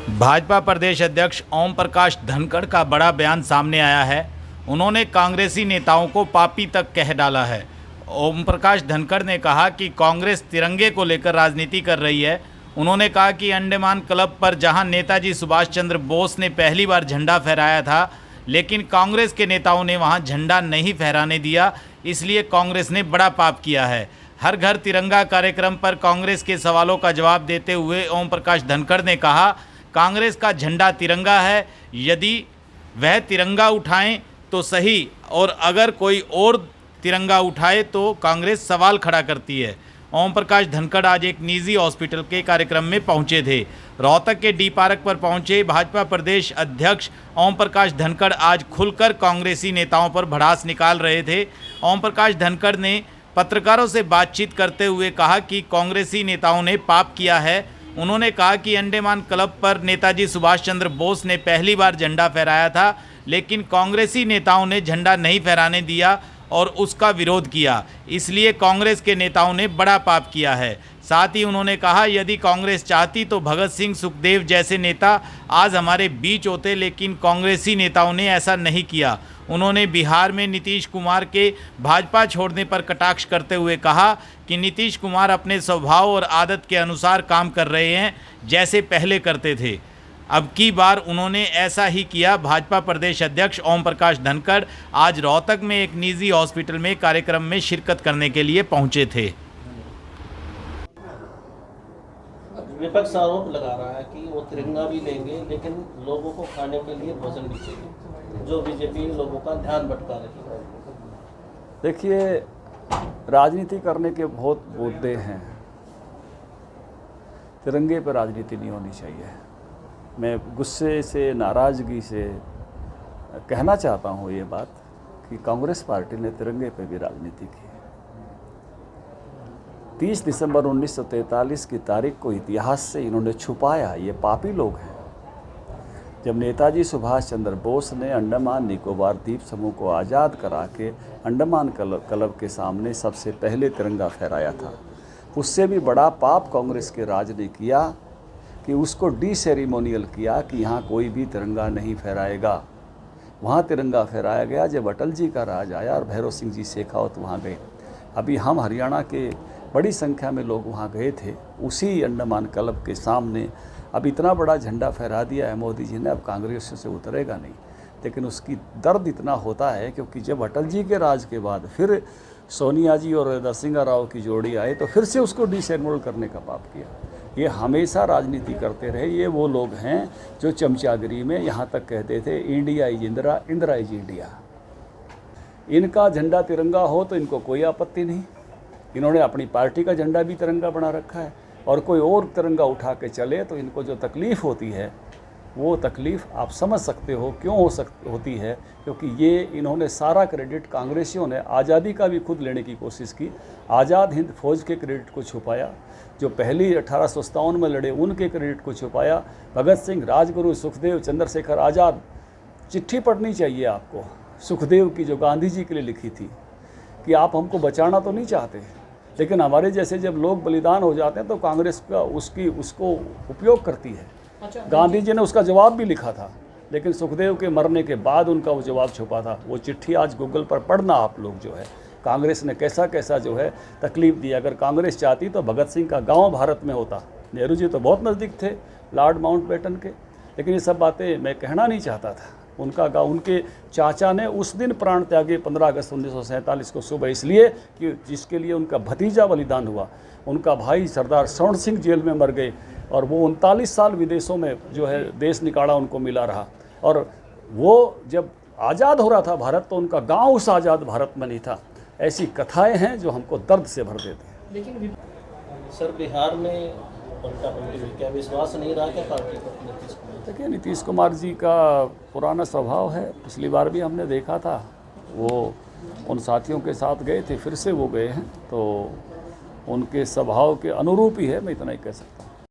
भाजपा प्रदेश अध्यक्ष ओम प्रकाश धनखड़ का बड़ा बयान सामने आया है। उन्होंने कांग्रेसी नेताओं को पापी तक कह डाला है। ओम प्रकाश धनखड़ ने कहा कि कांग्रेस तिरंगे को लेकर राजनीति कर रही है। उन्होंने कहा कि अंडमान क्लब पर जहां नेताजी सुभाष चंद्र बोस ने पहली बार झंडा फहराया था, लेकिन कांग्रेस के नेताओं ने वहां झंडा नहीं फहराने दिया, इसलिए कांग्रेस ने बड़ा पाप किया है। हर घर तिरंगा कार्यक्रम पर कांग्रेस के सवालों का जवाब देते हुए ओम प्रकाश धनखड़ ने कहा, कांग्रेस का झंडा तिरंगा है, यदि वह तिरंगा उठाएं तो सही, और अगर कोई और तिरंगा उठाए तो कांग्रेस सवाल खड़ा करती है। ओम प्रकाश धनखड़ आज एक निजी हॉस्पिटल के कार्यक्रम में पहुंचे थे। रोहतक के डी पार्क पर पहुंचे भाजपा प्रदेश अध्यक्ष ओम प्रकाश धनखड़ आज खुलकर कांग्रेसी नेताओं पर भड़ास निकाल रहे थे। ओम प्रकाश धनखड़ ने पत्रकारों से बातचीत करते हुए कहा कि कांग्रेसी नेताओं ने पाप किया है। उन्होंने कहा कि अंडमान क्लब पर नेताजी सुभाष चंद्र बोस ने पहली बार झंडा फहराया था, लेकिन कांग्रेसी नेताओं ने झंडा नहीं फहराने दिया और उसका विरोध किया, इसलिए कांग्रेस के नेताओं ने बड़ा पाप किया है। साथ ही उन्होंने कहा, यदि कांग्रेस चाहती तो भगत सिंह, सुखदेव जैसे नेता आज हमारे बीच होते, लेकिन कांग्रेसी नेताओं ने ऐसा नहीं किया। उन्होंने बिहार में नीतीश कुमार के भाजपा छोड़ने पर कटाक्ष करते हुए कहा कि नीतीश कुमार अपने स्वभाव और आदत के अनुसार काम कर रहे हैं, जैसे पहले करते थे। अब की बार उन्होंने ऐसा ही किया। भाजपा प्रदेश अध्यक्ष ओम प्रकाश धनखड़ आज रोहतक में एक निजी हॉस्पिटल में कार्यक्रम में शिरकत करने के लिए पहुंचे थे। विपक्ष आरोप लगा रहा है कि वो तिरंगा भी लेंगे, लेकिन लोगों को खाने के लिए भोजन भी चाहिए, जो बीजेपी लोगों का ध्यान भटका रही है। देखिए, राजनीति करने के बहुत मुद्दे हैं, तिरंगे पर राजनीति नहीं होनी चाहिए। मैं गुस्से से, नाराज़गी से कहना चाहता हूँ ये बात कि कांग्रेस पार्टी ने तिरंगे पर भी राजनीति की। 30 दिसंबर 1943 की तारीख को इतिहास से इन्होंने छुपाया। ये पापी लोग हैं। जब नेताजी सुभाष चंद्र बोस ने अंडमान निकोबार द्वीप समूह को आज़ाद करा के अंडमान क्लब के सामने सबसे पहले तिरंगा फहराया था, उससे भी बड़ा पाप कांग्रेस के राज ने किया कि उसको सेरेमोनियल किया कि यहाँ कोई भी तिरंगा नहीं फहराएगा। वहाँ तिरंगा फहराया गया जब अटल जी का राज आया और भैरव सिंह जी शेखावत वहाँ गए। अभी हम हरियाणा के बड़ी संख्या में लोग वहाँ गए थे, उसी अंडमान क्लब के सामने। अब इतना बड़ा झंडा फहरा दिया है मोदी जी ने, अब कांग्रेस से उतरेगा नहीं। लेकिन उसकी दर्द इतना होता है क्योंकि जब अटल जी के राज के बाद फिर सोनिया जी और नरसिंह राव की जोड़ी आए तो फिर से उसको सेरेमोनियल करने का पाप किया। ये हमेशा राजनीति करते रहे। ये वो लोग हैं जो चमचागिरी में यहाँ तक कहते थे India is Indira, Indira is India. इनका झंडा तिरंगा हो तो इनको कोई आपत्ति नहीं। इन्होंने अपनी पार्टी का झंडा भी तिरंगा बना रखा है, और कोई और तिरंगा उठा के चले तो इनको जो तकलीफ़ होती है वो तकलीफ़ आप समझ सकते हो क्यों होती है। क्योंकि ये इन्होंने सारा क्रेडिट, कांग्रेसियों ने आज़ादी का भी खुद लेने की कोशिश की। आज़ाद हिंद फौज के क्रेडिट को छुपाया, जो पहली 1857 में लड़े उनके क्रेडिट को छुपाया। भगत सिंह, राजगुरु, सुखदेव, चंद्रशेखर आज़ाद, चिट्ठी पढ़नी चाहिए आपको सुखदेव की, जो गांधी जी के लिए लिखी थी कि आप हमको बचाना तो नहीं चाहते, लेकिन हमारे जैसे जब लोग बलिदान हो जाते हैं तो कांग्रेस का उसको उपयोग करती है। गांधी जी ने उसका जवाब भी लिखा था, लेकिन सुखदेव के मरने के बाद उनका वो जवाब छुपा था। वो चिट्ठी आज गूगल पर पढ़ना आप लोग, जो है कांग्रेस ने कैसा कैसा जो है तकलीफ़ दी। अगर कांग्रेस चाहती तो भगत सिंह का गांव भारत में होता। नेहरू जी तो बहुत नज़दीक थे लॉर्ड माउंटबेटन के, लेकिन ये सब बातें मैं कहना नहीं चाहता था। उनका गाँव, उनके चाचा ने उस दिन प्राण त्यागे 15 अगस्त 1947 को सुबह, इसलिए कि जिसके लिए उनका भतीजा बलिदान हुआ। उनका भाई सरदार स्वर्ण सिंह जेल में मर गए और वो 39 साल विदेशों में जो है देश निकाला उनको मिला रहा। और वो जब आज़ाद हो रहा था भारत तो उनका गांव उस आज़ाद भारत में नहीं था। ऐसी कथाएं हैं जो हमको दर्द से भर देते हैं। लेकिन सर, बिहार में उनका क्या विश्वास नहीं रहा क्या पार्टी को? देखिए, नीतीश कुमार जी का पुराना स्वभाव है। पिछली बार भी हमने देखा था, वो उन साथियों के साथ गए थे, फिर से वो गए हैं, तो उनके स्वभाव के अनुरूप ही है, मैं इतना ही कह सकता हूँ।